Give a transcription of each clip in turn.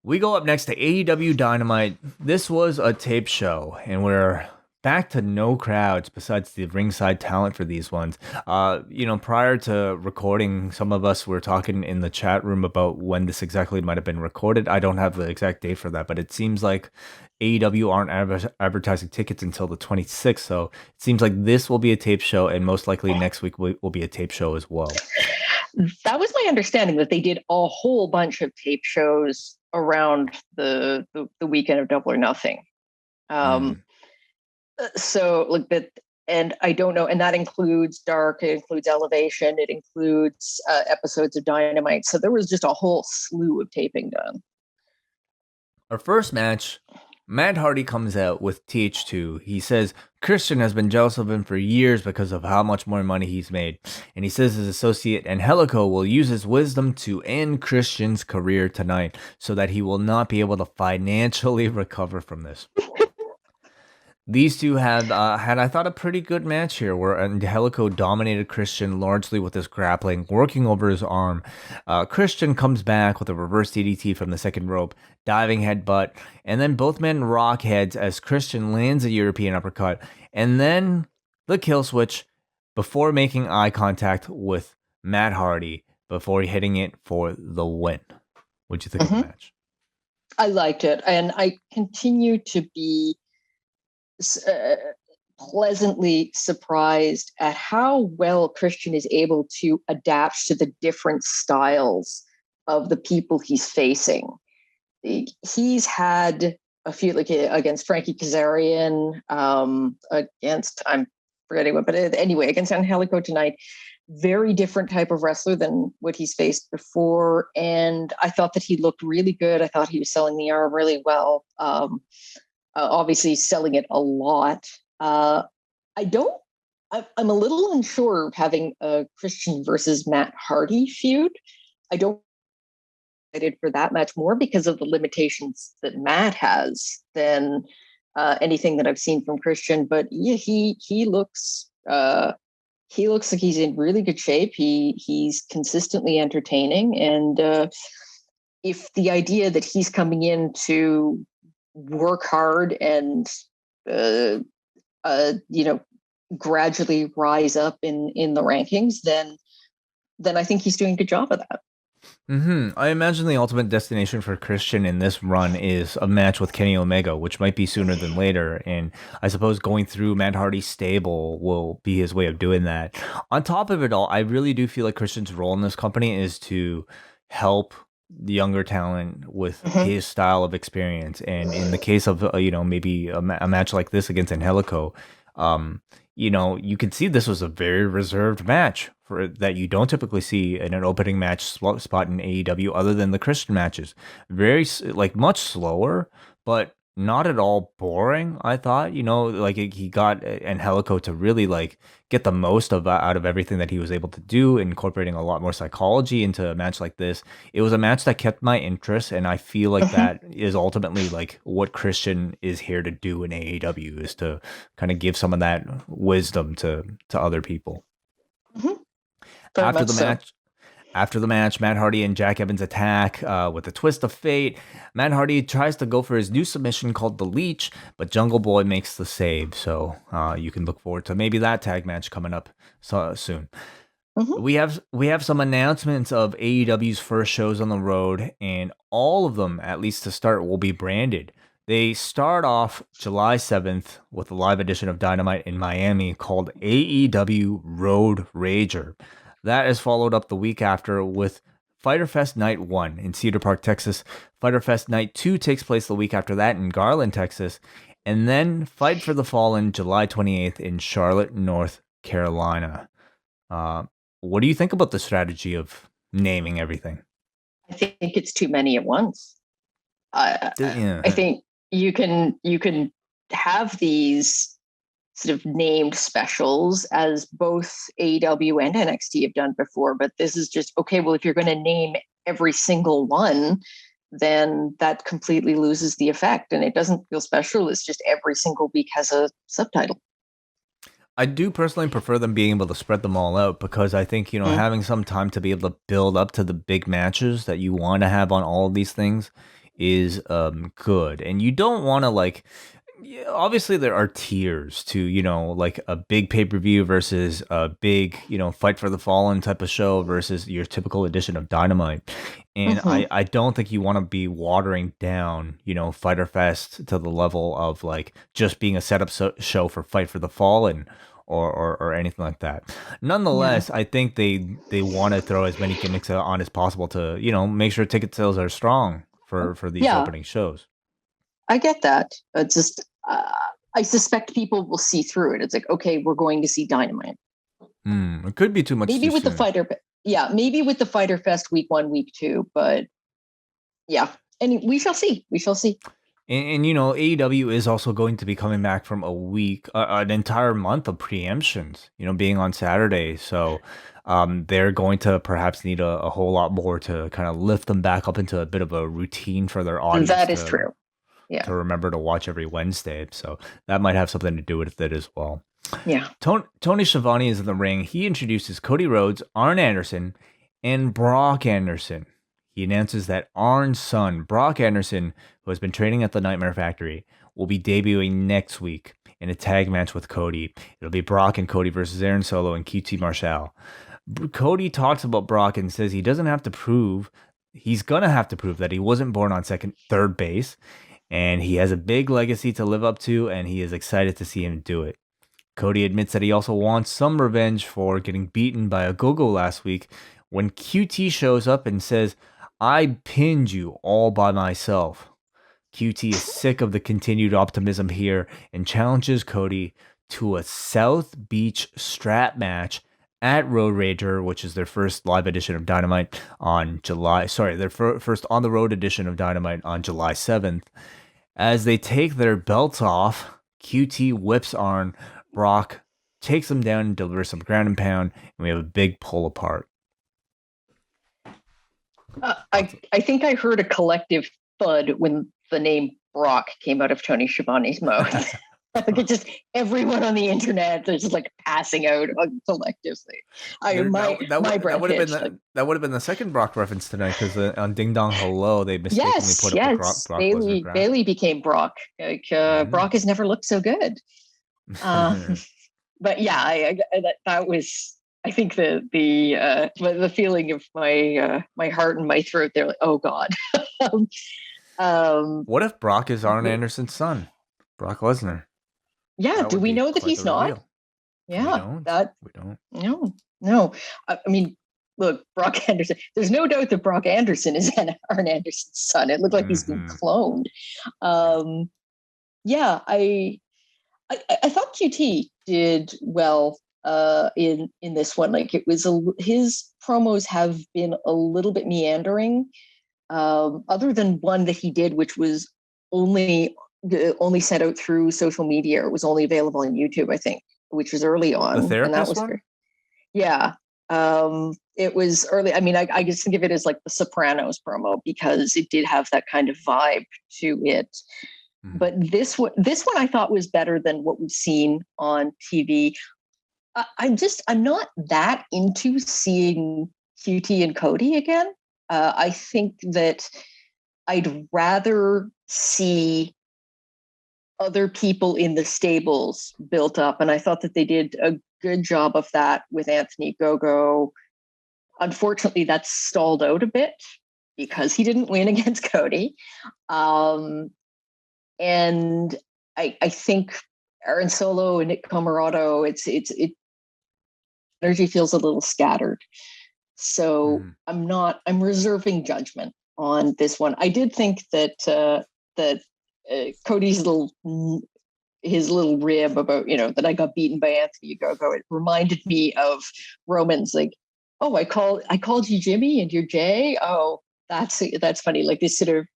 We go up next to AEW Dynamite. This was a tape show, and we're back to no crowds besides the ringside talent for these ones. Prior to recording, some of us were talking in the chat room about when this exactly might have been recorded. I don't have the exact date for that, but it seems like AEW aren't advertising tickets until the 26th, so it seems like this will be a tape show, and most likely next week will be a tape show as well. That was my understanding, that they did a whole bunch of tape shows around the weekend of Double or Nothing. So like that, and I don't know, and that includes Dark, it includes Elevation, it includes episodes of Dynamite. So there was just a whole slew of taping done. Our first match, Matt Hardy comes out with TH2. He says Christian has been jealous of him for years because of how much more money he's made. And he says his associate Angelico will use his wisdom to end Christian's career tonight so that he will not be able to financially recover from this. These two had, I thought, a pretty good match here where Angelico dominated Christian largely with his grappling, working over his arm. Christian comes back with a reverse DDT from the second rope, diving headbutt, and then both men rock heads as Christian lands a European uppercut, and then the kill switch before making eye contact with Matt Hardy before hitting it for the win. What'd you think of the match? I liked it, and I continue to be pleasantly surprised at how well Christian is able to adapt to the different styles of the people he's facing. He's had a few, like against Frankie Kazarian, against, I'm forgetting what, but anyway, against Angelico tonight. Very different type of wrestler than what he's faced before. And I thought that he looked really good. I thought he was selling the arm really well. Obviously selling it a lot. I'm a little unsure of having a Christian versus Matt Hardy feud. I don't excited for that match more because of the limitations that Matt has than anything that I've seen from Christian. But yeah, he looks like he's in really good shape. He's consistently entertaining, and if the idea that he's coming in to work hard and gradually rise up in the rankings, then I think he's doing a good job of that. I imagine the ultimate destination for Christian in this run is a match with Kenny Omega, which might be sooner than later. And I suppose going through Matt Hardy's stable will be his way of doing that. On top of it all, I really do feel like Christian's role in this company is to help the younger talent with his style of experience. And in the case of, maybe a match like this against Angelico, you can see this was a very reserved match for that you don't typically see in an opening match spot in AEW other than the Christian matches. Very, much slower, but not at all boring, I thought. He got Angelico to really get the most out of everything that he was able to do, incorporating a lot more psychology into a match like this. It was a match that kept my interest, and I feel like that is ultimately what Christian is here to do in AEW, is to kind of give some of that wisdom to other people. After the match, Matt Hardy and Jack Evans attack with a twist of fate. Matt Hardy tries to go for his new submission called the Leech, but Jungle Boy makes the save. So you can look forward to maybe that tag match coming up soon. We have some announcements of AEW's first shows on the road, and all of them, at least to start, will be branded. They start off July 7th with a live edition of Dynamite in Miami called AEW Road Rager. That is followed up the week after with Fyter Fest Night 1 in Cedar Park, Texas. Fyter Fest Night 2 takes place the week after that in Garland, Texas. And then Fight for the Fallen July 28th in Charlotte, North Carolina. What do you think about the strategy of naming everything? I think it's too many at once. I think you can have these sort of named specials, as both AEW and NXT have done before, but this is just, okay, well, if you're going to name every single one, then that completely loses the effect, and it doesn't feel special. It's just every single week has a subtitle. I do personally prefer them being able to spread them all out, because I think, having some time to be able to build up to the big matches that you want to have on all of these things is good, and you don't want to like. Yeah, obviously, there are tiers to, like a big pay-per-view versus a big, Fight for the Fallen type of show versus your typical edition of Dynamite. And Mhm. I don't think you want to be watering down, Fighter Fest to the level of like just being a setup show for Fight for the Fallen or anything like that. Yeah. Nonetheless, I think they want to throw as many gimmicks on as possible to, make sure ticket sales are strong for these Yeah, opening shows. I get that. It's just I suspect people will see through it. It's like, okay, we're going to see Dynamite. It could be too much Maybe too with the soon. fighter, yeah, maybe with the Fighter Fest week 1, week 2, but yeah, and we shall see. We shall see. And AEW is also going to be coming back from a week, an entire month of preemptions, being on Saturday. So they're going to perhaps need a whole lot more to kind of lift them back up into a bit of a routine for their audience That is true. Yeah. to remember to watch every Wednesday. So that might have something to do with it as well. Yeah. Tony Schiavone is in the ring. He introduces Cody Rhodes, Arn Anderson, and Brock Anderson. He announces that Arn's son, Brock Anderson, who has been training at the Nightmare Factory, will be debuting next week in a tag match with Cody. It'll be Brock and Cody versus Aaron Solo and QT Marshall. Cody talks about Brock and says he's going to have to prove that he wasn't born on third base, and he has a big legacy to live up to, and he is excited to see him do it. Cody admits that he also wants some revenge for getting beaten by a go-go last week when QT shows up and says, "I pinned you all by myself." QT is sick of the continued optimism here and challenges Cody to a South Beach strap match at Road Rager, which is their first live edition of Dynamite their first on the road edition of Dynamite on July 7th. As they take their belts off, QT whips Arn. Brock takes him down and delivers some ground and pound, and we have a big pull apart. I think I heard a collective thud when the name Brock came out of Tony Schiavone's mouth. I think it's just everyone on the internet is just like passing out collectively. That would have been the second Brock reference tonight because on Ding Dong Hello they mistakenly put up the Brock Lesnar. Bailey became Brock. Brock has never looked so good. But yeah, that was. I think the feeling of my heart and my throat. They're like, oh God. What if Brock is Arn Anderson's son, Brock Lesnar? Yeah, do we know that he's not? Yeah, we don't. No. I mean, look, Brock Anderson. There's no doubt that Brock Anderson is Arn Anderson's son. It looked like he's been cloned. Yeah, I thought QT did well in this one. Like it was his promos have been a little bit meandering. Other than one that he did, which was only sent out through social media. It was only available on YouTube, I think, which was early on. The therapist one? Yeah. It was early. I mean, I just think of it as like the Sopranos promo because it did have that kind of vibe to it. Mm-hmm. But this one I thought was better than what we've seen on TV. I'm not that into seeing QT and Cody again. I think that I'd rather see other people in the stables built up. And I thought that they did a good job of that with Anthony Gogo. Unfortunately, that's stalled out a bit because he didn't win against Cody. And I think Aaron Solo and Nick Comoroto, it energy feels a little scattered. So I'm reserving judgment on this one. I did think that Cody's little rib about, that I got beaten by Anthony Gogo, it reminded me of Roman's like, oh, I called you Jimmy and you're Jay. Oh, that's funny. Like this sort of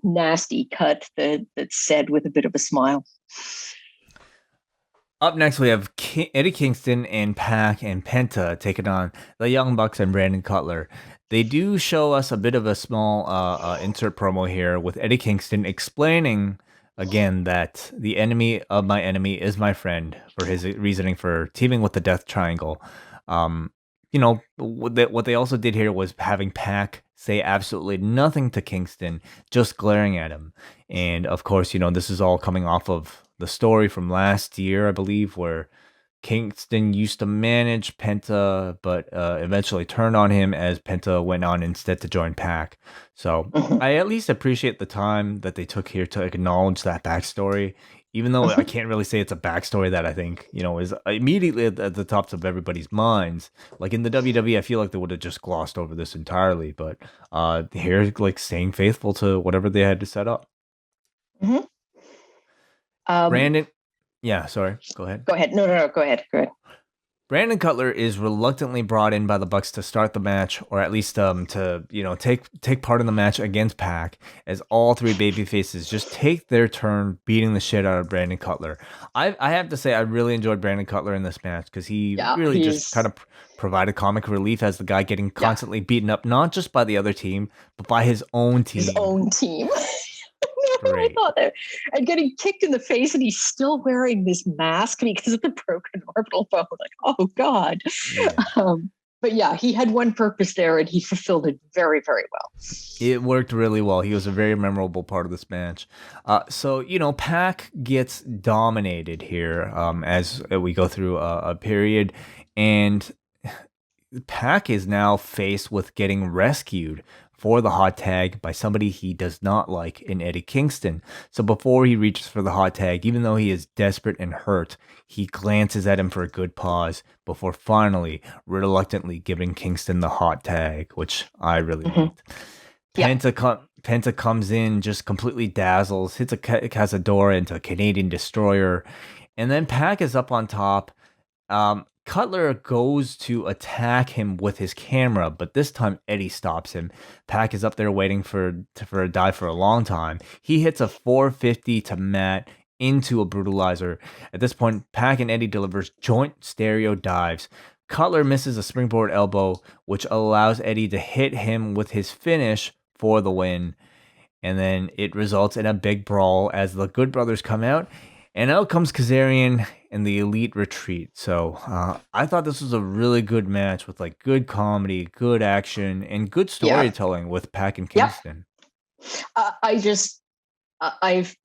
nasty cut that's said with a bit of a smile. Up next, we have Eddie Kingston and PAC and Penta taking on the Young Bucks and Brandon Cutler. They do show us a bit of a small insert promo here with Eddie Kingston explaining again that the enemy of my enemy is my friend for his reasoning for teaming with the Death Triangle. What they also did here was having PAC say absolutely nothing to Kingston, just glaring at him. And of course, this is all coming off of the story from last year, I believe, where Kingston used to manage Penta, but eventually turned on him as Penta went on instead to join PAC. So Mhm. I at least appreciate the time that they took here to acknowledge that backstory, even though I Mhm. can't really say it's a backstory that I think, is immediately at the tops of everybody's minds. Like in the WWE, I feel like they would have just glossed over this entirely, but here, like staying faithful to whatever they had to set up. Mhm. Um, Brandon, yeah, sorry, go ahead. Go ahead. No, no, no. Go ahead. Go ahead. Brandon Cutler is reluctantly brought in by the Bucks to start the match, or at least to take part in the match against PAC, as all three babyfaces just take their turn beating the shit out of Brandon Cutler. I have to say I really enjoyed Brandon Cutler in this match because he Yeah, really just kind he's of provided comic relief as the guy getting yeah constantly beaten up, not just by the other team, but by his own his team. own team. I Great. thought that, and getting kicked in the face, and he's still wearing this mask because of the broken orbital bone. Like, oh god. Yeah. But yeah, he had one purpose there, and he fulfilled it very, very well. It worked really well. He was a very memorable part of this match. So, PAC gets dominated here as we go through a period. And PAC is now faced with getting rescued for the hot tag by somebody he does not like in Eddie Kingston. So before he reaches for the hot tag, even though he is desperate and hurt, he glances at him for a good pause before finally reluctantly giving Kingston the hot tag, which I really Mhm. liked. Yeah. Penta comes in, just completely dazzles, hits a Cazadora into a Canadian Destroyer, and then PAC is up on top. Cutler goes to attack him with his camera, but this time Eddie stops him. PAC is up there waiting for a dive for a long time. He hits a 450 to Matt into a brutalizer. At this point, PAC and Eddie delivers joint stereo dives. Cutler misses a springboard elbow, which allows Eddie to hit him with his finish for the win. And then it results in a big brawl as the Good Brothers come out, and out comes Kazarian and the Elite retreat. So I thought this was a really good match with like good comedy, good action, and good Yeah. storytelling with PAC and Yep. Kingston. I just I've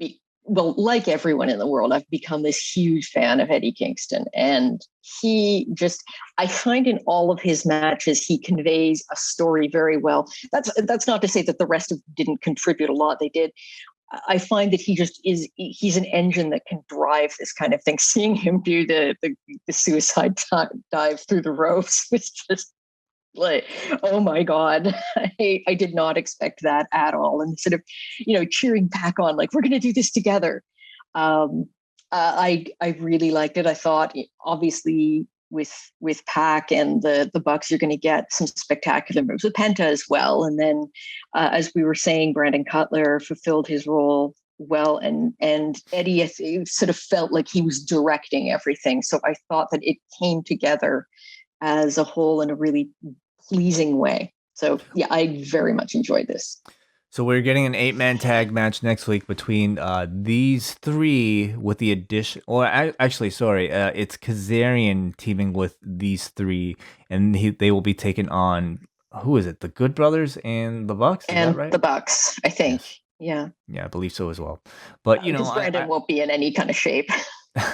well, like everyone in the world, I've become this huge fan of Eddie Kingston, and I find in all of his matches he conveys a story very well. That's not to say that the rest of them didn't contribute a lot. They did. I find that he's an engine that can drive this kind of thing. Seeing him do the suicide dive through the ropes was just like, oh my god. I did not expect that at all, and sort of cheering back on, like, we're going to do this together. I really liked it. I thought, obviously, with PAC and the Bucks, you're going to get some spectacular moves with Penta as well. And then, as we were saying, Brandon Cutler fulfilled his role well, and Eddie sort of felt like he was directing everything. So I thought that it came together as a whole in a really pleasing way. So yeah, I very much enjoyed this. So we're getting an 8-man tag match next week between these three with the addition, or actually, sorry, it's Kazarian teaming with these three, and they will be taking on, who is it? The Good Brothers and the Bucks. Is that And right? the Bucks, I think. Yes. Yeah. Yeah, I believe so as well. But Because Brandon won't be in any kind of shape.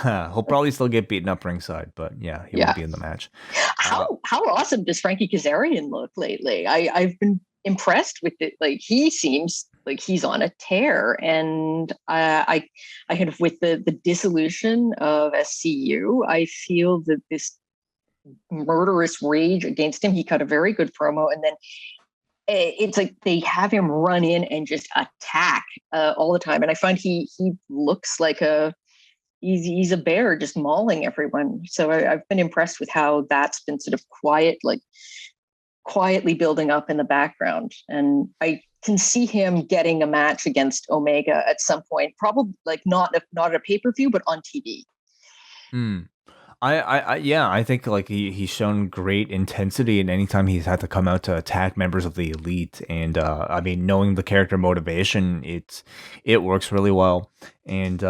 he'll probably still get beaten up ringside, but yeah, he won't Yeah. be in the match. How awesome does Frankie Kazarian look lately? I've been impressed with it. Like, he seems like he's on a tear, and I kind of, with the dissolution of SCU, I feel that this murderous rage against him. He cut a very good promo, and then it's like they have him run in and just attack all the time. And I find he looks like he's a bear just mauling everyone. So I've been impressed with how that's been sort of quietly building up in the background. And I can see him getting a match against Omega at some point, probably like not at a pay-per-view, but on TV. Mm. Yeah, I think like he's shown great intensity, and anytime he's had to come out to attack members of the Elite, and I mean, knowing the character motivation, it works really well, and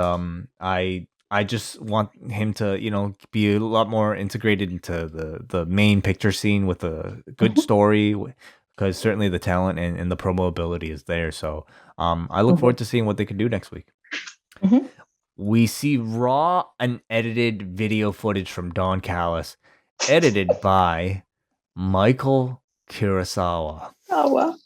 I just want him to be a lot more integrated into the main picture scene with a good Mhm. story, because certainly the talent and the promo ability is there. So I look forward to seeing what they can do next week. Mm-hmm. We see raw unedited video footage from Don Callis, edited by Michael Kurosawa. Oh, well.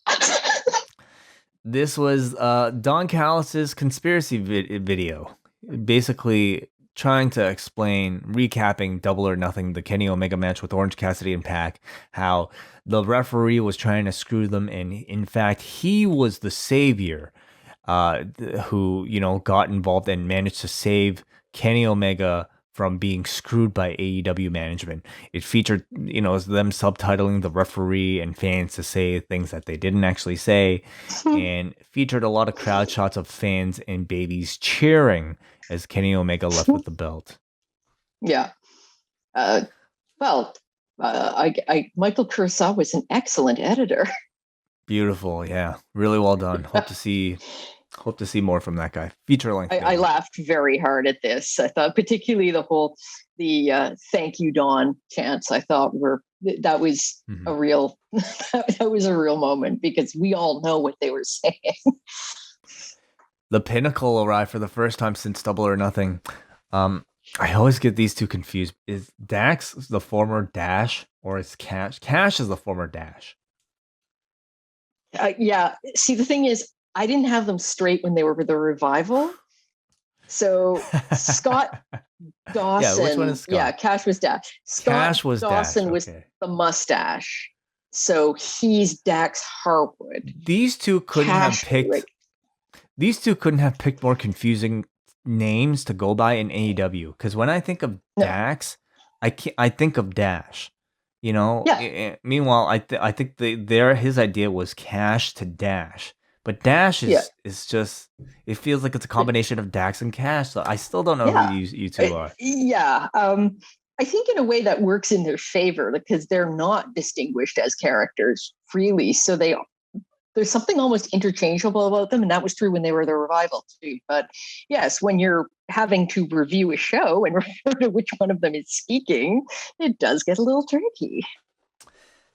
This was Don Callis's conspiracy video, basically trying to explain, recapping Double or Nothing, the Kenny Omega match with Orange Cassidy and PAC, how the referee was trying to screw them, and in fact, he was the savior who, got involved and managed to save Kenny Omega from being screwed by AEW management. It featured, them subtitling the referee and fans to say things that they didn't actually say, and featured a lot of crowd shots of fans and babies cheering as Kenny Omega left with the belt. Yeah. Michael Kurosawa was an excellent editor. Beautiful, yeah, really well done. Hope to see more from that guy. Feature length. I laughed very hard at this. I thought, particularly the "Thank you, Dawn" chants. I thought that was a real that was a real moment, because we all know what they were saying. The Pinnacle arrived for the first time since Double or Nothing. I always get these two confused. Is Dax the former Dash, or is Cash? Cash is the former Dash. Yeah. See, the thing is, I didn't have them straight when they were the Revival. So Scott Dawson. Yeah, which one is Scott? Yeah, Cash was Dash. Cash was Dawson Dash. Was the mustache. So he's Dax Harwood. These two couldn't have picked more confusing names to go by in AEW. Because when I think of Dax, I think of Dash. Yeah. Meanwhile, I think his idea was Cash to Dash. But Dash is just, it feels like it's a combination of Dax and Cash. So I still don't know who you two are. Yeah. I think in a way that works in their favor, because they're not distinguished as characters freely. So there's something almost interchangeable about them. And that was true when they were the Revival too. But yes, when you're having to review a show and refer to which one of them is speaking, it does get a little tricky.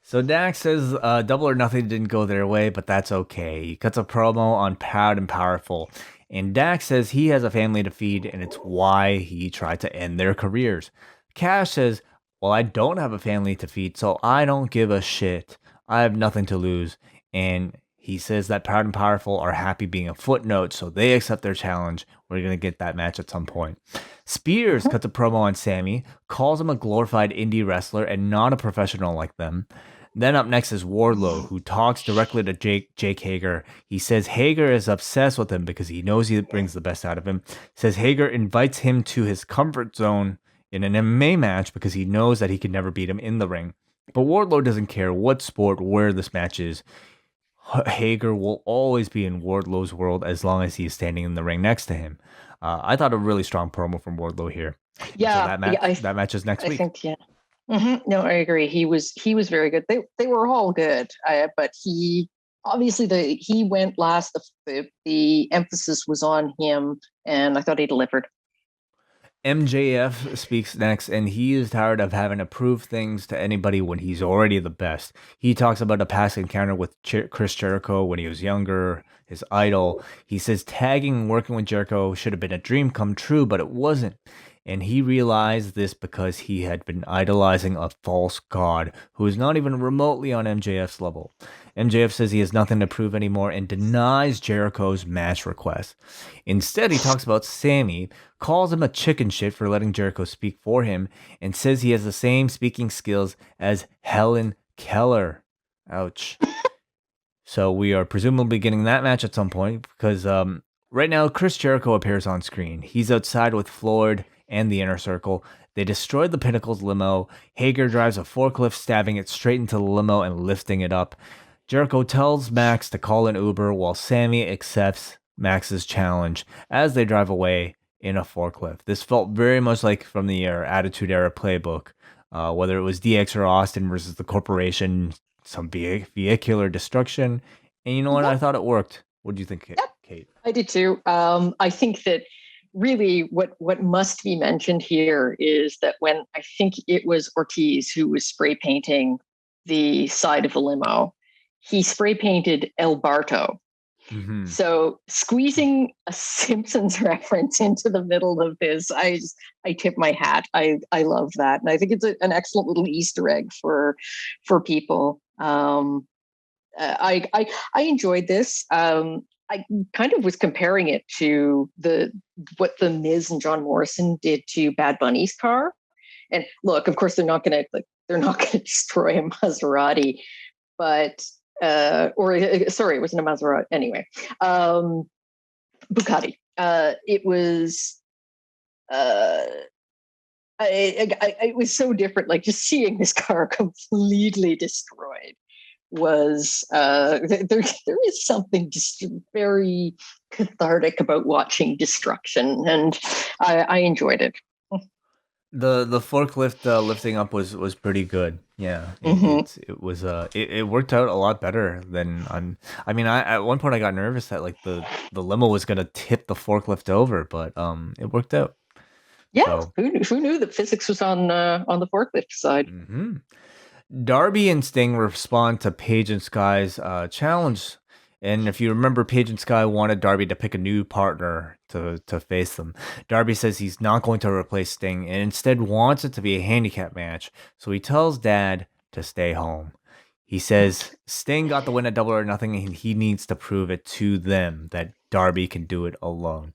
So Dax says Double or Nothing didn't go their way, but that's okay. He cuts a promo on Proud and Powerful, and Dax says he has a family to feed, and it's why he tried to end their careers. Cash says, well, I don't have a family to feed, so I don't give a shit. I have nothing to lose. And he says that Proud and Powerful are happy being a footnote, so they accept their challenge. We're going to get that match at some point. Spears cuts a promo on Sammy, calls him a glorified indie wrestler and not a professional like them. Then up next is Wardlow, who talks directly to Jake Hager. He says Hager is obsessed with him because he knows he brings the best out of him. Says Hager invites him to his comfort zone in an MMA match because he knows that he can never beat him in the ring. But Wardlow doesn't care what sport, where this match is. Hager will always be in Wardlow's world as long as he is standing in the ring next to him. I thought a really strong promo from Wardlow here. Yeah, so that match is next week. I think, yeah. Mm-hmm. No, I agree. He was very good. They were all good, but he obviously he went last. The emphasis was on him, and I thought he delivered. MJF speaks next, and he is tired of having to prove things to anybody when he's already the best. He talks about a past encounter with Chris Jericho when he was younger, his idol. He says tagging and working with Jericho should have been a dream come true, but it wasn't. And he realized this because he had been idolizing a false god who is not even remotely on MJF's level. MJF says he has nothing to prove anymore and denies Jericho's match request. Instead, he talks about Sammy, calls him a chicken shit for letting Jericho speak for him, and says he has the same speaking skills as Helen Keller. Ouch. So we are presumably getting that match at some point because right now Chris Jericho appears on screen. He's outside with Floyd and the Inner Circle. They destroyed the Pinnacle's limo. Hager drives a forklift, stabbing it straight into the limo and lifting it up. Jericho tells Max to call an Uber while Sammy accepts Max's challenge as they drive away in a forklift. This felt very much like from the Attitude Era playbook, whether it was DX or Austin versus the Corporation, some vehicular destruction. And you know what? I thought it worked. What do you think, Kate? I did too. I think that really what must be mentioned here is that when I think it was Ortiz who was spray painting the side of the limo, he spray painted El Barto. Mm-hmm. So squeezing a Simpsons reference into the middle of this, I tip my hat. I love that, and I think it's an excellent little Easter egg for people. I enjoyed this. I kind of was comparing it to what the Miz and John Morrison did to Bad Bunny's car. And look, of course, they're not going to destroy a Maserati, but sorry, it wasn't a Maserati anyway. Bugatti. It was. It was so different. Like just seeing this car completely destroyed was there is something just very cathartic about watching destruction, and I enjoyed it. The forklift lifting up was pretty good. Yeah, it worked out a lot better than I mean, at one point I got nervous that like the limo was gonna tip the forklift over, but it worked out. Yeah, So who knew that physics was on the forklift side? mhm. Darby and Sting respond to Page and Sky's challenge. And if you remember, Page and Sky wanted Darby to pick a new partner to face them. Darby says he's not going to replace Sting and instead wants it to be a handicap match. So he tells Dad to stay home. He says Sting got the win at Double or Nothing and he needs to prove it to them that Darby can do it alone.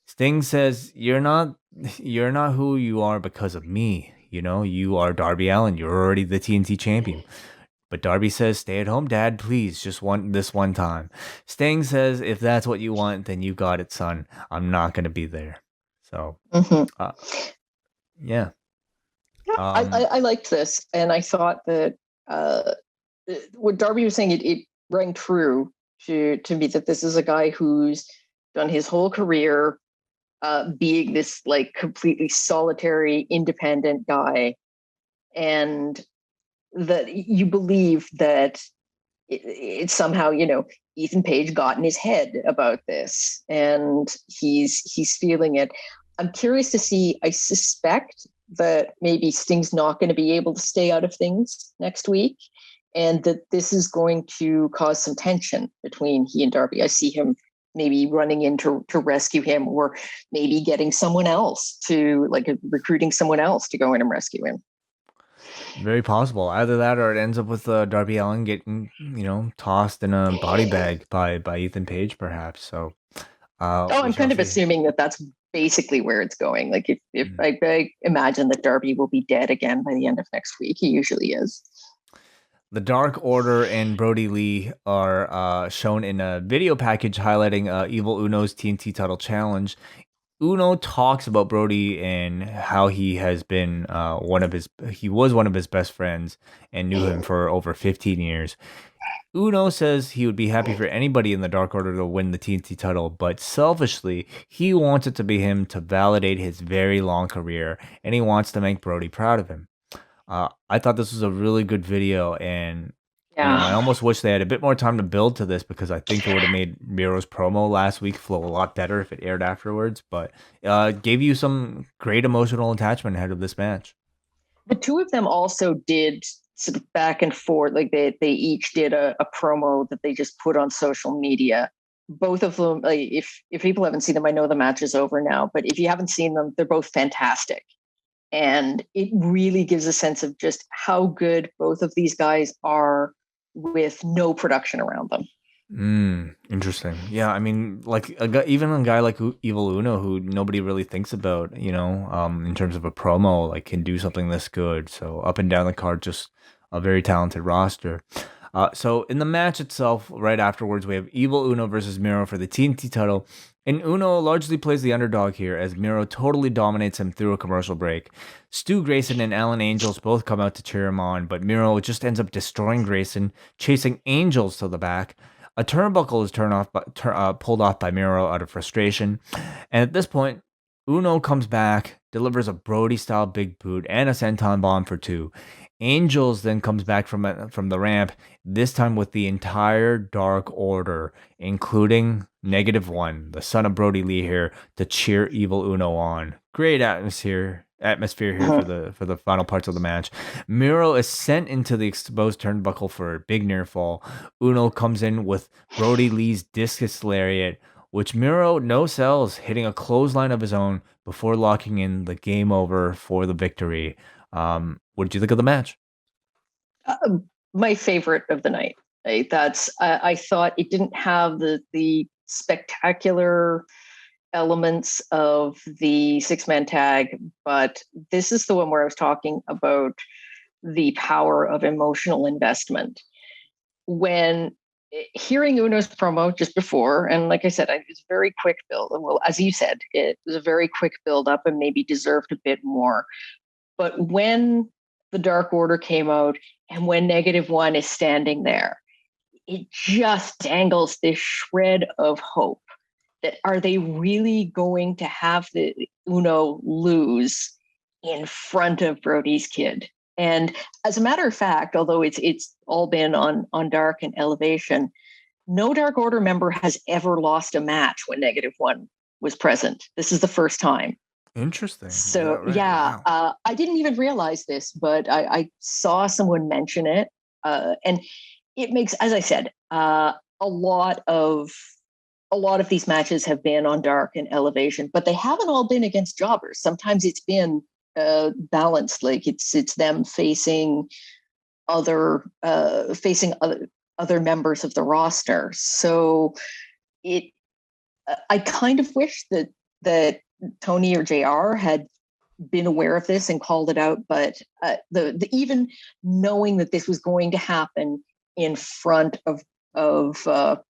Sting says, you're not who you are because of me. You know, you are Darby Allin. You're already the TNT champion. But Darby says, stay at home, Dad, please. Just this one time. Sting says, if that's what you want, then you got it, son. I'm not going to be there. So, yeah. I liked this, and I thought that what Darby was saying, it rang true to me that this is a guy who's done his whole career being this like completely solitary, independent guy, and that you believe that it's somehow, Ethan Page got in his head about this, and he's feeling it. I'm curious to see. I suspect that maybe Sting's not going to be able to stay out of things next week, and that this is going to cause some tension between he and Darby. I see him maybe running in to rescue him, or maybe getting someone else recruiting someone else to go in and rescue him. Very possible. Either that or it ends up with Darby Allin getting, tossed in a body bag by Ethan Page, perhaps. So, I'm kind of assuming that that's basically where it's going. Like if I imagine that Darby will be dead again by the end of next week. He usually is. The Dark Order and Brody Lee are shown in a video package highlighting Evil Uno's TNT title challenge. Uno talks about Brody and how he has been he was one of his best friends and knew him for over 15 years. Uno says he would be happy for anybody in the Dark Order to win the TNT title, but selfishly, he wants it to be him to validate his very long career, and he wants to make Brody proud of him. I thought this was a really good video, and I almost wish they had a bit more time to build to this because I think it would have made Miro's promo last week flow a lot better if it aired afterwards. But gave you some great emotional attachment ahead of this match. The two of them also did sort of back and forth, like they each did a promo that they just put on social media. Both of them, like if people haven't seen them, I know the match is over now, but if you haven't seen them, they're both fantastic. And it really gives a sense of just how good both of these guys are with no production around them. Interesting. Yeah, I mean, like even a guy like Evil Uno, who nobody really thinks about, in terms of a promo, like can do something this good. So up and down the card, just a very talented roster. So in the match itself, right afterwards, we have Evil Uno versus Miro for the TNT title. And Uno largely plays the underdog here as Miro totally dominates him through a commercial break. Stu Grayson and Alan Angels both come out to cheer him on, but Miro just ends up destroying Grayson, chasing Angels to the back. A turnbuckle is pulled off by Miro out of frustration. And at this point, Uno comes back, delivers a Brody-style big boot and a senton bomb for 2. Angels then comes back from the ramp, this time with the entire Dark Order, including -1, the son of Brody Lee here, to cheer Evil Uno on. Great atmosphere atmosphere here for the final parts of the match. Miro is sent into the exposed turnbuckle for a big near fall. Uno comes in with Brody Lee's discus lariat, which Miro no sells, hitting a clothesline of his own before locking in the game over for the victory. What did you think of the match? My favorite of the night. I thought it didn't have the spectacular elements of the 6-man tag, but this is the one where I was talking about the power of emotional investment. When hearing Uno's promo just before, and like I said, it was a very quick build. Well, as you said, it was a very quick build up and maybe deserved a bit more. But when the Dark Order came out and when -1 is standing there, it just dangles this shred of hope that are they really going to have the Uno lose in front of Brody's kid? And as a matter of fact, although it's all been on Dark and Elevation, no Dark Order member has ever lost a match when -1 was present. This is the first time. Interesting. So Right? yeah, Wow. I didn't even realize this, but I saw someone mention it, and it makes, as I said, a lot of these matches have been on Dark and Elevation, but they haven't all been against jobbers. Sometimes it's been balanced, like it's them facing other members of the roster. So it I kind of wish that Tony or JR had been aware of this and called it out, but the even knowing that this was going to happen in front of -1,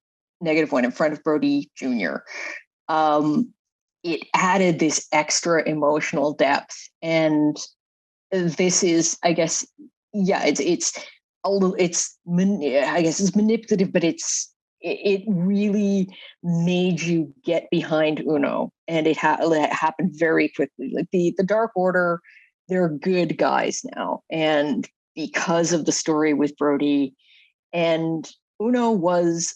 in front of Brody Jr., it added this extra emotional depth. And this is, I guess, yeah, it's a little, I guess it's manipulative, but it really made you get behind Uno, and it happened very quickly. Like the Dark Order, they're good guys now, and because of the story with Brody, and Uno was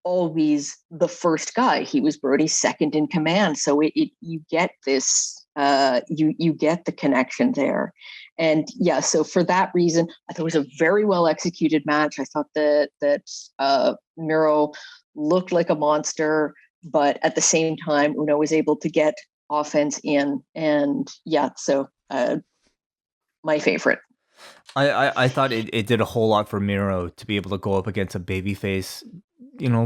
always the first guy. He was Brody's second in command, so you get this. You get the connection there. And yeah, so for that reason, I thought it was a very well executed match. I thought that Miro looked like a monster, but at the same time, Uno was able to get offense in. And yeah, so my favorite. I thought it did a whole lot for Miro to be able to go up against a babyface,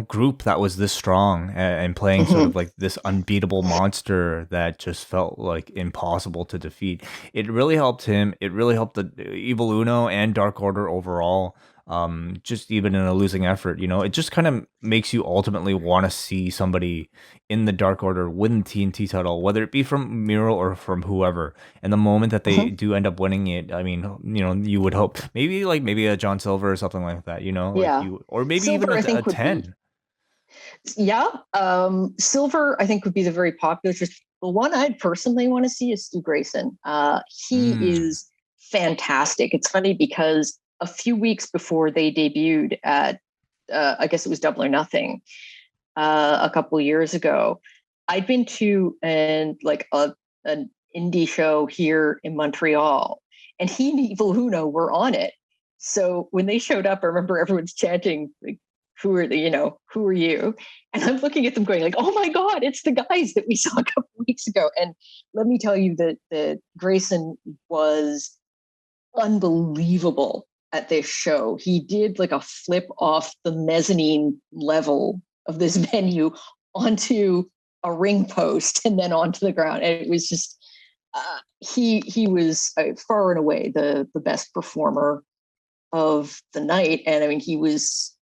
group that was this strong and playing sort of like this unbeatable monster that just felt like impossible to defeat. It really helped him. It really helped the Evil Uno and Dark Order overall. Just even in a losing effort, it just kind of makes you ultimately want to see somebody in the Dark Order win the TNT title, whether it be from Miro or from whoever. And the moment that they do end up winning it, I mean, you would hope maybe a John Silver or something like that, like Yeah. you, or maybe even Silver, I a think, would be 10. Yeah. Silver, I think, would be the very popular. Just the one I'd personally want to see is Stu Grayson. He Mm. is fantastic. It's funny because a few weeks before they debuted at, I guess it was Double or Nothing, a couple of years ago, I'd been to an indie show here in Montreal, and he and Evil Uno were on it. So when they showed up, I remember everyone's chanting, like, who are you? And I'm looking at them going like, oh my God, it's the guys that we saw a couple of weeks ago. And let me tell you that Grayson was unbelievable at this show. He did like a flip off the mezzanine level of this venue onto a ring post and then onto the ground. And it was just, he was far and away the best performer of the night. And I mean, he was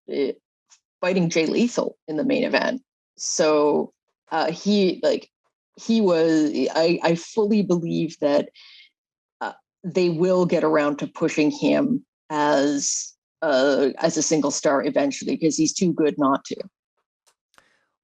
fighting Jay Lethal in the main event. So he was, I fully believe that they will get around to pushing him as a single star eventually, because he's too good not to.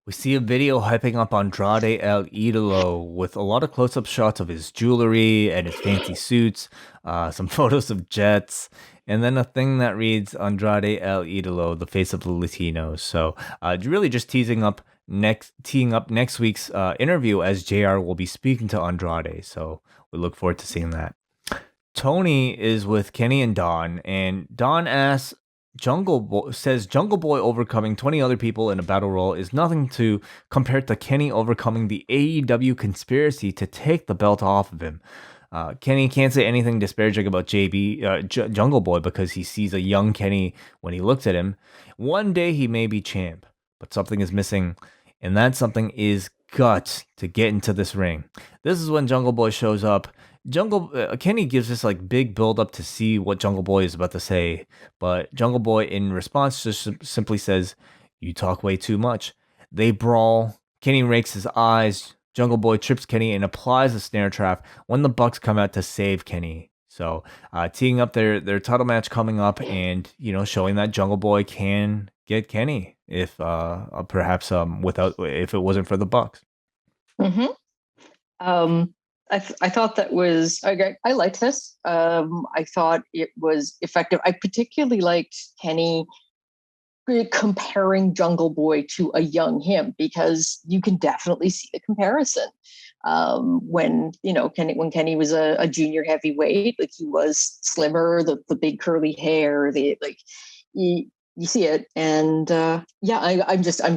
We see a video hyping up Andrade El Idolo with a lot of close-up shots of his jewelry and his fancy suits, some photos of jets, and then a thing that reads Andrade El Idolo, the face of the Latinos. So really just teeing up next week's interview, as JR will be speaking to Andrade. So we look forward to seeing that. Tony is with Kenny and Don, and Don asks Jungle Boy overcoming 20 other people in a battle royal is nothing to compare to Kenny overcoming the AEW conspiracy to take the belt off of him. Kenny can't say anything disparaging about Jungle Boy because he sees a young Kenny when he looks at him. One day he may be champ, but something is missing, and that something is guts to get into this ring. This is when Jungle Boy shows up. Kenny gives this like big build up to see what Jungle Boy is about to say, but Jungle Boy in response just simply says, "You talk way too much." They brawl. Kenny rakes his eyes. Jungle Boy trips Kenny and applies a snare trap when the Bucks come out to save Kenny. So teeing up their title match coming up, and showing that Jungle Boy can get Kenny if perhaps without if it wasn't for the Bucks. Mm-hmm. I thought that was okay. I liked this. I thought it was effective. I particularly liked Kenny comparing Jungle Boy to a young him, because you can definitely see the comparison. When Kenny was a junior heavyweight, like he was slimmer, the big curly hair, you see it, and I'm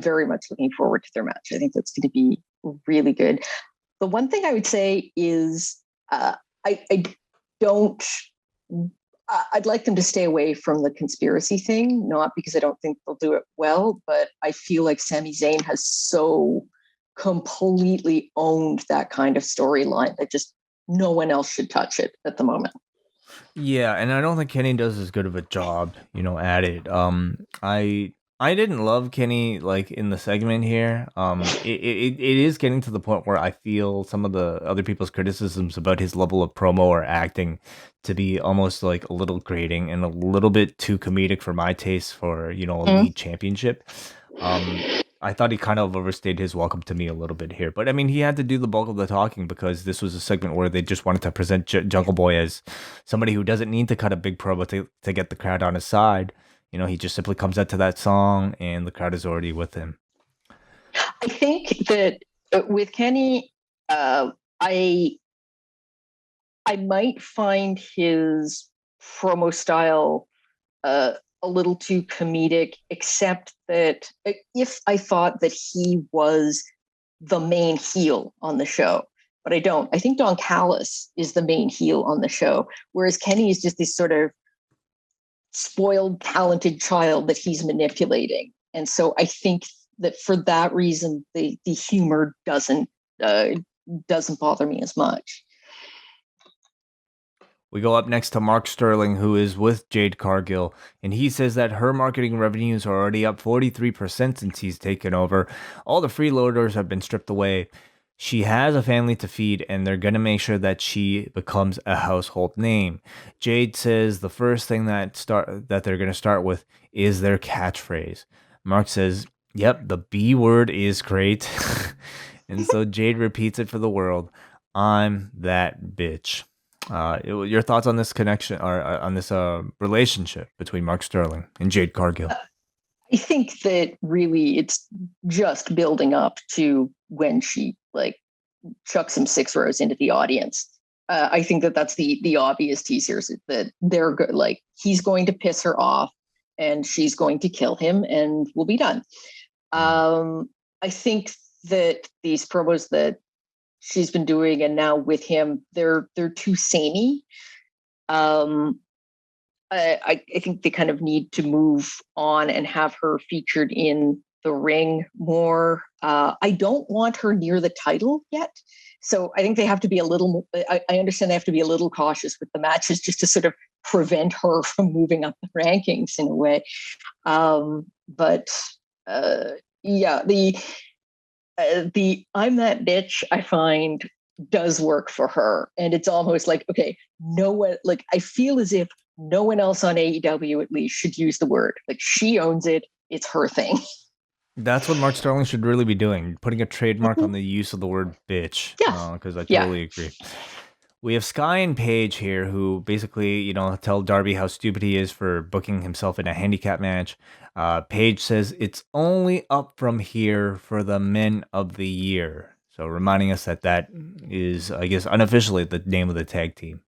very much looking forward to their match. I think that's going to be really good. The one thing I would say is I'd like them to stay away from the conspiracy thing, not because I don't think they'll do it well, but I feel like Sami Zayn has so completely owned that kind of storyline that just no one else should touch it at the moment. Yeah, and I don't think Kenny does as good of a job, at it. I didn't love Kenny like in the segment here. It is getting to the point where I feel some of the other people's criticisms about his level of promo or acting to be almost like a little grating and a little bit too comedic for my taste for a lead championship. I thought he kind of overstayed his welcome to me a little bit here, but I mean he had to do the bulk of the talking because this was a segment where they just wanted to present Jungle Boy as somebody who doesn't need to cut a big promo to get the crowd on his side. He just simply comes out to that song and the crowd is already with him. I think that with Kenny, I might find his promo style a little too comedic, except that if I thought that he was the main heel on the show, but I don't. I think Don Callas is the main heel on the show, whereas Kenny is just this sort of spoiled, talented child that he's manipulating. And so I think that for that reason, the humor doesn't bother me as much. We go up next to Mark Sterling, who is with Jade Cargill, and he says that her marketing revenues are already up 43% since he's taken over. All the freeloaders have been stripped away. She has a family to feed, and they're going to make sure that she becomes a household name. Jade says the first thing that they're going to start with is their catchphrase. Mark says, "Yep, the B word is great." And so Jade repeats it for the world. "I'm that bitch." Your thoughts on this connection or on this relationship between Mark Sterling and Jade Cargill? I think that really it's just building up to when she chucks him 6 rows into the audience. I think that that's the obvious teasers that they're good. Like he's going to piss her off and she's going to kill him and we'll be done. I think that these promos that she's been doing and now with him, they're too samey. I think they kind of need to move on and have her featured in the ring more. I don't want her near the title yet. So I think they have to be a little, I understand they have to be a little cautious with the matches just to sort of prevent her from moving up the rankings in a way. The I'm that bitch, I find does work for her. And it's almost like, okay, no one, like I feel as if no one else on AEW at least should use the word. Like she owns it. It's her thing. That's what Mark Sterling should really be doing, putting a trademark Mhm. on the use of the word bitch, Yeah, because I yeah. totally agree. We have Sky and Page here who basically, tell Darby how stupid he is for booking himself in a handicap match. Page says it's only up from here for the men of the year. So reminding us that is, I guess, unofficially the name of the tag team.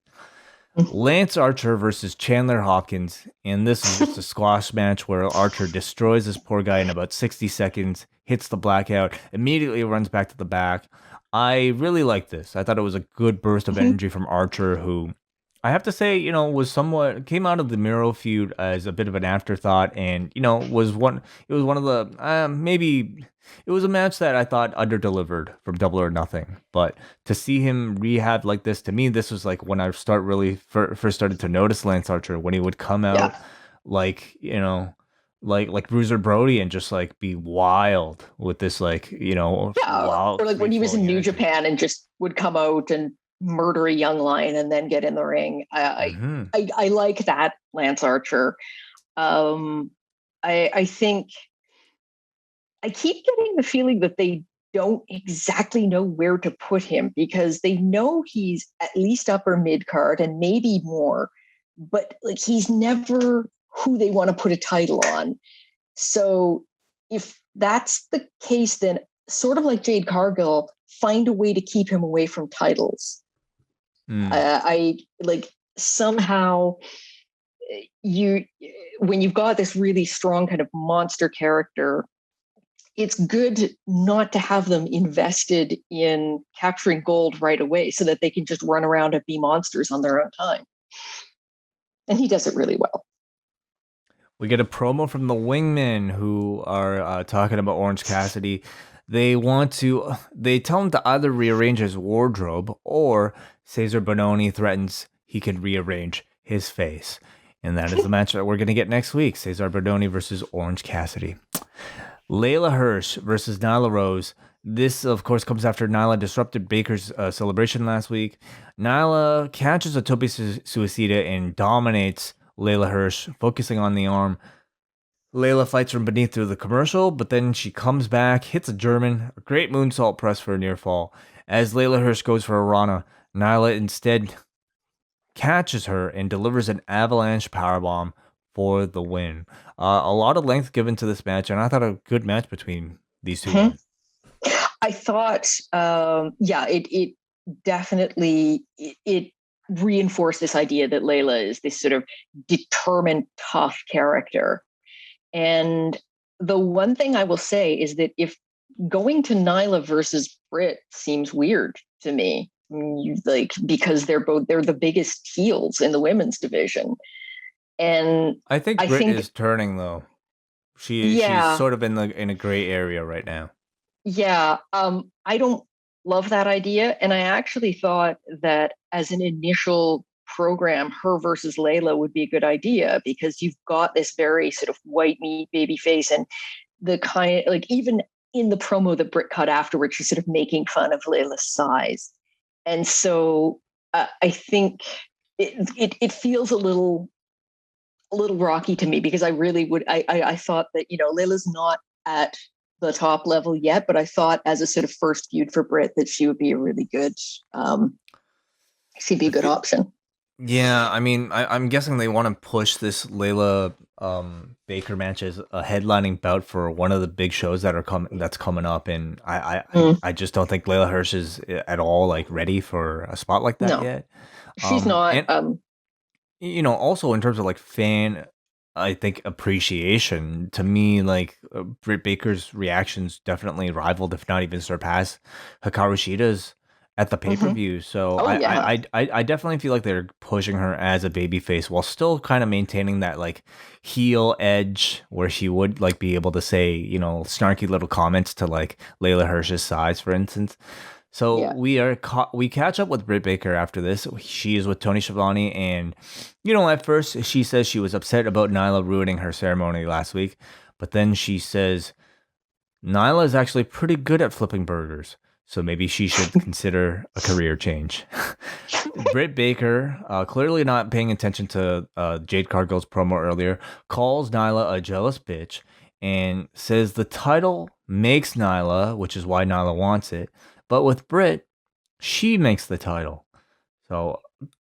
Lance Archer versus Chandler Hawkins, and this is just a squash match where Archer destroys this poor guy in about 60 seconds, hits the blackout, immediately runs back to the back. I really like this. I thought it was a good burst of energy from Archer, who I have to say, was somewhat came out of the Miro feud as a bit of an afterthought, and was one. It was one of the maybe it was a match that I thought underdelivered from Double or Nothing, but to see him rehab like this, to me, this was like when I first started to notice Lance Archer when he would come out Yeah. like like Bruiser Brody and just like be wild with this like Yeah. wild Or like free when he was in flowing New energy. Japan and just would come out and murder a young lion and then get in the ring. Hmm. I like that Lance Archer. Um, I think I keep getting the feeling that they don't exactly know where to put him because they know he's at least upper mid card and maybe more, but like he's never who they want to put a title on. So if that's the case, then sort of like Jade Cargill, find a way to keep him away from titles. Mm. I like somehow you when you've got this really strong kind of monster character, it's good not to have them invested in capturing gold right away so that they can just run around and be monsters on their own time. And he does it really well. We get a promo from the Wingmen who are talking about Orange Cassidy. They tell him to either rearrange his wardrobe or Cesar Bononi threatens he can rearrange his face. And that is the match that we're going to get next week, Cesar Bononi versus Orange Cassidy. Layla Hirsch versus Nyla Rose. This, of course, comes after Nyla disrupted Baker's celebration last week. Nyla catches a Tope Suicida and dominates Layla Hirsch, focusing on the arm. Layla fights from beneath through the commercial, but then she comes back, hits a German, a great moonsault press for a near fall. As Layla Hirsch goes for a Rana, Nyla instead catches her and delivers an avalanche powerbomb for the win. A lot of length given to this match, and I thought a good match between these two Mm-hmm. women. I thought, it definitely it reinforced this idea that Layla is this sort of determined, tough character. And the one thing I will say is that if going to Nyla versus Britt seems weird to me, because they're the biggest heels in the women's division, and I think I Britt think is turning though. She's yeah, sort of in a gray area right now. yeah, I don't love that idea. And I actually thought that as an initial program, her versus Layla would be a good idea because you've got this very sort of white meat baby face and the kind like even in the promo that Britt cut afterwards, she's sort of making fun of Layla's size. And so I think it feels a little rocky to me because I really would I thought that Layla's not at the top level yet, but I thought as a sort of first feud for Britt that she would be a really good she'd be a I good feel, option. yeah, I mean, I'm guessing they want to push this Layla Baker match as a headlining bout for one of the big shows that's coming up, and Mm, I just don't think Layla Hirsch is at all like ready for a spot like that no, yet. she's not. And also in terms of like fan, I think appreciation to me, like Britt Baker's reactions definitely rivaled, if not even surpassed, Hikaru Shida's at the pay per Mhm. view. So Oh yeah. I definitely feel like they're pushing her as a baby face while still kind of maintaining that like heel edge where she would like be able to say snarky little comments to like Layla Hirsch's size, for instance. So Yeah. we catch up with Britt Baker after this. She is with Tony Schiavone, and at first she says she was upset about Nyla ruining her ceremony last week, but then she says Nyla is actually pretty good at flipping burgers, so maybe she should consider a career change. Britt Baker, clearly not paying attention to Jade Cargill's promo earlier, calls Nyla a jealous bitch, and says the title makes Nyla, which is why Nyla wants it. But with Britt, she makes the title. So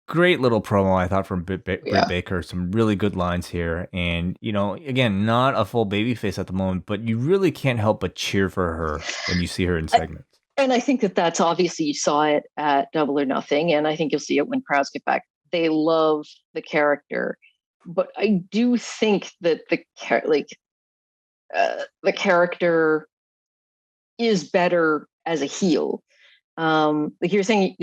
great little promo, I thought, from Britt Baker. Some really good lines here. And, again, not a full babyface at the moment, but you really can't help but cheer for her when you see her in segments. And I think that's obviously, you saw it at Double or Nothing, and I think you'll see it when crowds get back. They love the character. But I do think that the character is better as a heel. Like you're saying,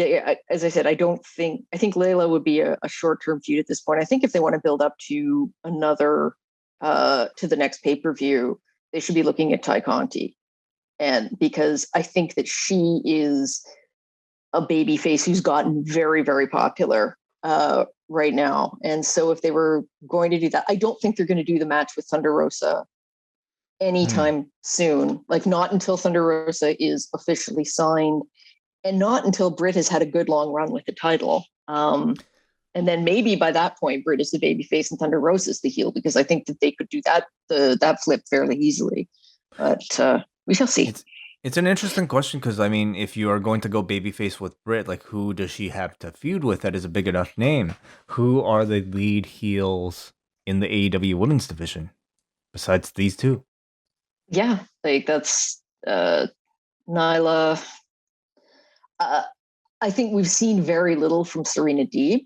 as I said, I think Layla would be a short-term feud at this point. I think if they want to build up to another, to the next pay-per-view, they should be looking at Ty Conti. And because I think that she is a babyface who's gotten very, very popular right now. And so if they were going to do that, I don't think they're going to do the match with Thunder Rosa anytime soon. Like, not until Thunder Rosa is officially signed, and not until Britt has had a good long run with the title. And then maybe by that point, Britt is the babyface and Thunder Rosa is the heel, because I think that they could do that flip fairly easily. But we shall see. It's an interesting question, because, I mean, if you are going to go babyface with Britt, like, who does she have to feud with that is a big enough name? Who are the lead heels in the AEW women's division besides these two? Yeah, like that's Nyla. I think we've seen very little from Serena Deeb,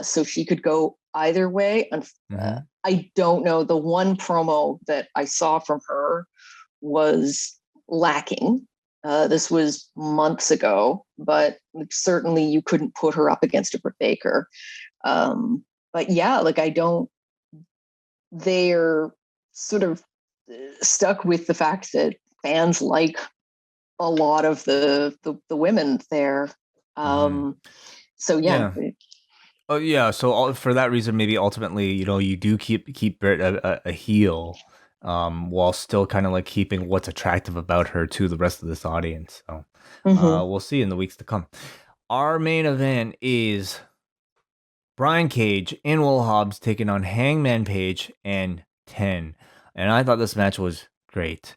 so she could go either way. I don't know. The one promo that I saw from her was lacking. This was months ago, but certainly you couldn't put her up against a Britt Baker. But yeah, like they're sort of stuck with the fact that fans like a lot of the women there. So yeah. Oh yeah. So for that reason, maybe ultimately, you do keep Britt a heel, while still kind of like keeping what's attractive about her to the rest of this audience. So we'll see in the weeks to come. Our main event is Brian Cage and Will Hobbs taking on Hangman Page and 10. And I thought this match was great.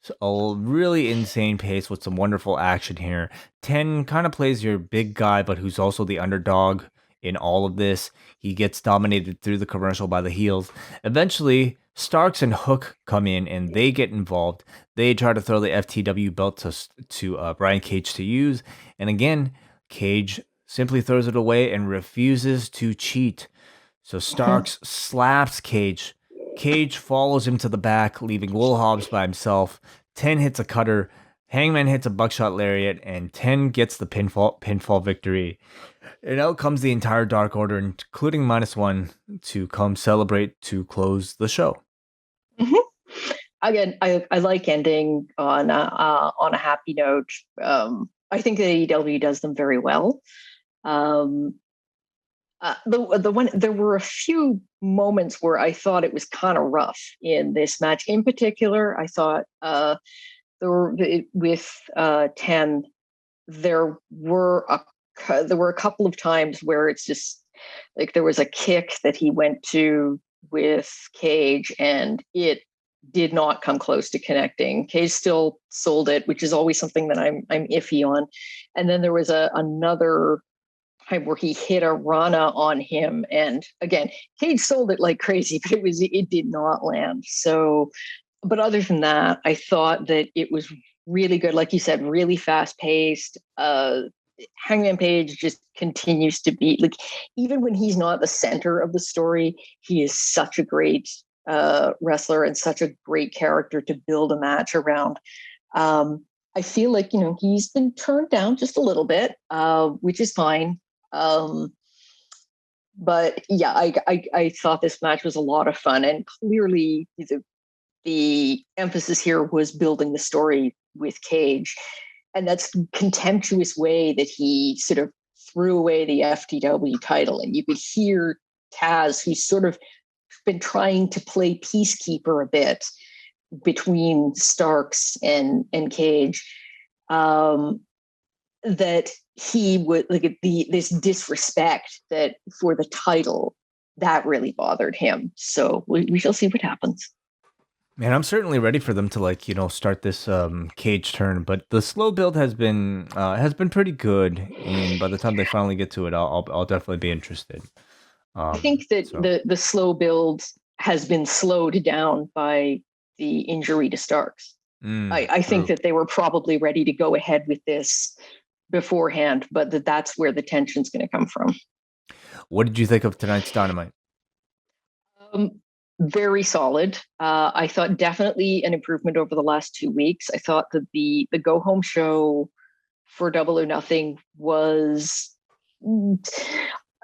So a really insane pace with some wonderful action here. 10 kind of plays your big guy, but who's also the underdog in all of this. He gets dominated through the commercial by the heels. Eventually, Starks and Hook come in and they get involved. They try to throw the FTW belt to Brian Cage to use. And again, Cage simply throws it away and refuses to cheat. So Starks slaps Cage. Cage follows him to the back, leaving Will Hobbs by himself. 10 hits a cutter. Hangman hits a buckshot lariat, and 10 gets the pinfall victory. And out comes the entire Dark Order, including -1, to come celebrate to close the show. Again, I like ending on a happy note. I think the AEW does them very well. There were a few moments where I thought it was kind of rough in this match. In particular, I thought with 10, there were a couple of times where it's just like there was a kick that he went to with Cage and it did not come close to connecting. Cage still sold it, which is always something that I'm iffy on. And then there was another time where he hit a Rana on him, and again, Cage sold it like crazy, but it did not land. So, but other than that, I thought that it was really good. Like you said, really fast paced. Hangman Page just continues to be like, even when he's not the center of the story, he is such a great wrestler and such a great character to build a match around. I feel like, he's been turned down just a little bit, which is fine. But yeah, I thought this match was a lot of fun, and clearly the emphasis here was building the story with Cage, and that's contemptuous way that he sort of threw away the FTW title. And you could hear Taz, who's sort of been trying to play peacekeeper a bit between Starks and Cage, that he would like this disrespect that for the title that really bothered him. So we shall see what happens. Man, I'm certainly ready for them to start this cage turn, but the slow build has been pretty good, and by the time they finally get to it, I'll definitely be interested. I think that So the slow build has been slowed down by the injury to Starks. I think true. that they were probably ready to go ahead with this beforehand, but that's where the tension's going to come from. What did you think of tonight's Dynamite? Um, very solid. I thought definitely an improvement over the last 2 weeks. I thought that the go home show for Double or Nothing was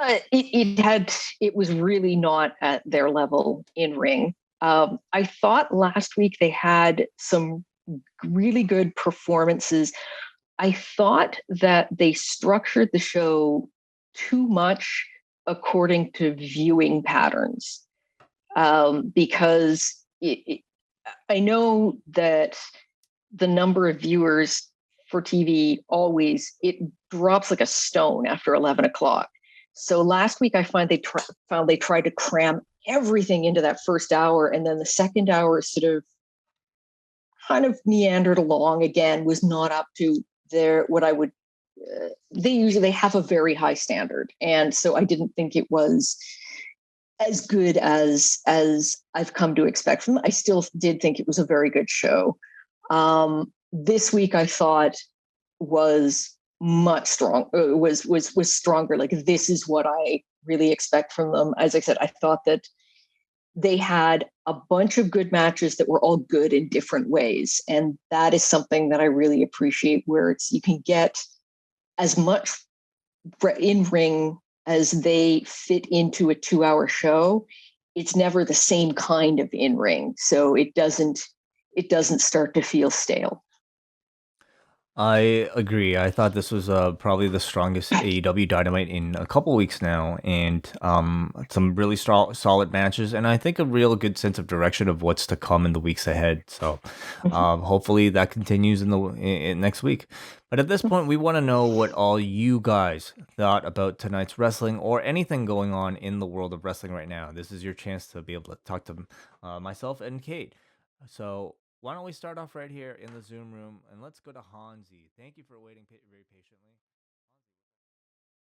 it was really not at their level in ring. I thought last week they had some really good performances. I thought that they structured the show too much according to viewing patterns, because I know that the number of viewers for TV always it drops like a stone after 11 o'clock. So last week I found they tried to cram everything into that first hour, and then the second hour sort of kind of meandered along again, was not up to their what I would. They have a very high standard, and so I didn't think it was as good as I've come to expect from them. I still did think it was a very good show. This week I thought was much strong. Was stronger. Like, this is what I really expect from them. As I said, I thought that they had a bunch of good matches that were all good in different ways, and that is something that I really appreciate. Where it's you can get as much in ring as they fit into a 2 hour show. It's never the same kind of in ring, so it doesn't start to feel stale. I agree. I thought this was probably the strongest AEW Dynamite in a couple weeks now, and some really solid matches, and I think a real good sense of direction of what's to come in the weeks ahead. So hopefully that continues in next week. But at this point, we want to know what all you guys thought about tonight's wrestling or anything going on in the world of wrestling right now. This is your chance to be able to talk to myself and Kate. So why don't we start off right here in the Zoom room, and let's go to Hansi. Thank you for waiting very patiently.